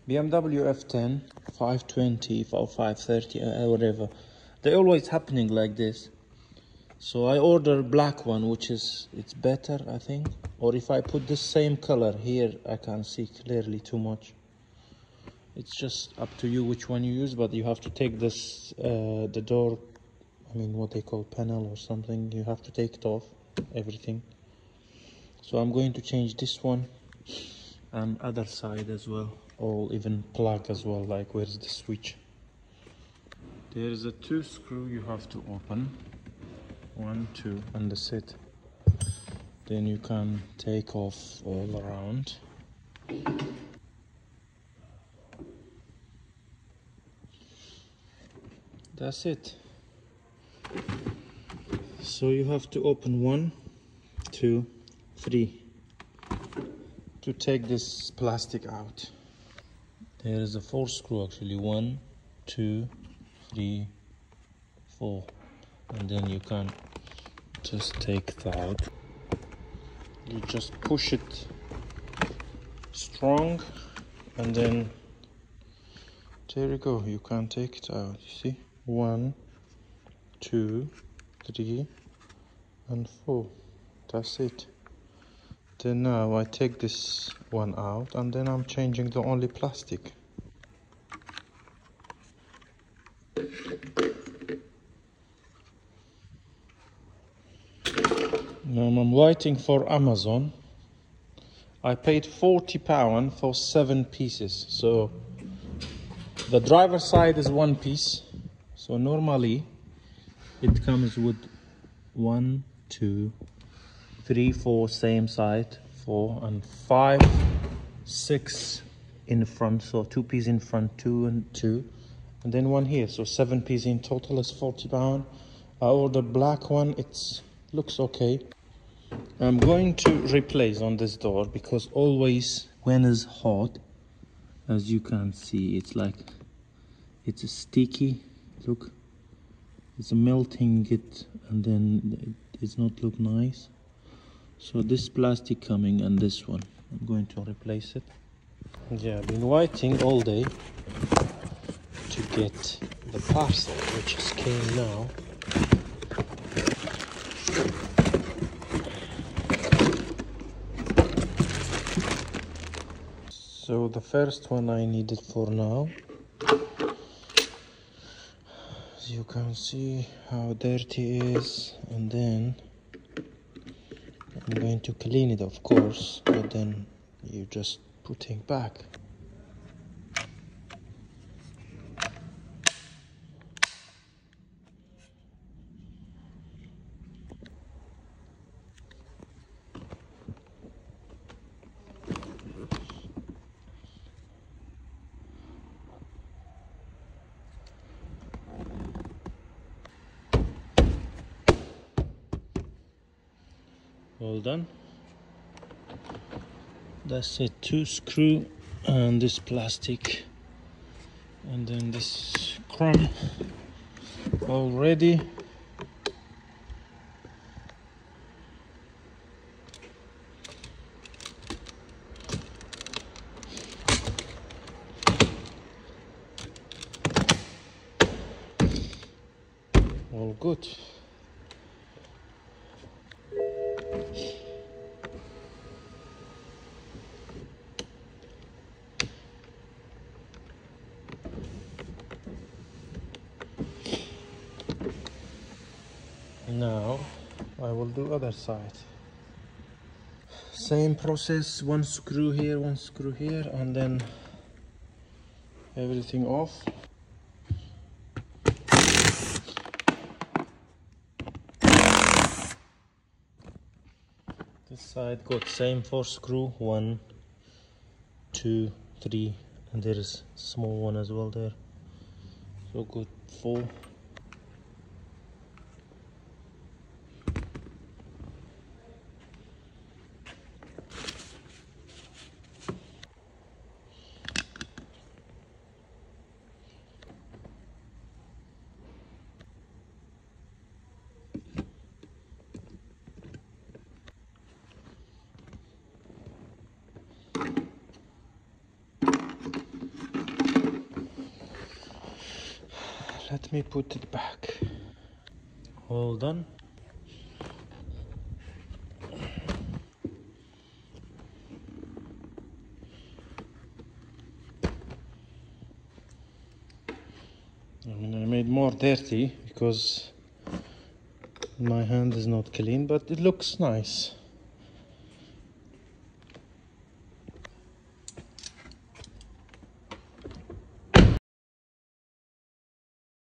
BMW F10, 520 or 530, whatever. They're always happening like this. So I order black one, which is, it's better, I think. Or if I put the same color here, I can't see clearly too much. It's just up to you which one you use, but you have to take this, the door, I mean what they call panel or something, you have to take it off, everything. So I'm going to change this one and other side as well, or even plug as well, like where's the switch. There's a 2 screw you have to open, 1, 2, and that's it. Then you can take off all around. That's it. So you have to open 1, 2, 3 to take this plastic out. There is a 4 screw actually, 1, 2, 3, 4, and then you can just take it out. You just push it strong, and then there you go, you can take it out. You see, 1, 2, 3, and 4. That's it. Then now I take this one out, and then I'm changing the only plastic. Now I'm waiting for Amazon. I paid £40 for 7 pieces. So the driver side is 1 piece. So normally it comes with 1, 2, 3, 4 same side, 4 and 5, 6 in front. So 2 pieces in front, 2 and 2, and then 1 here. So 7 pieces in total is £40. I ordered black one. It looks okay. I'm going to replace on this door because always when it's hot, as you can see, it's like it's sticky. Look, it's melting it, and then it's not look nice. So this plastic coming and this one, I'm going to replace it. Yeah, I've been waiting all day to get the parcel, which just came now. So the first one I needed for now. As you can see how dirty it is, and then I'm going to clean it, of course, but then you're just putting back. All done. That's it, 2 screw and this plastic, and then this crumb all ready. All good. Now I will do other side. Same process, 1 screw here, 1 screw here, and then everything off. This side got same 4 screw, 1, 2, 3, and there is small one as well there. So good 4. let me put it back. Hold on. I mean, I made more dirty because my hand is not clean, but it looks nice.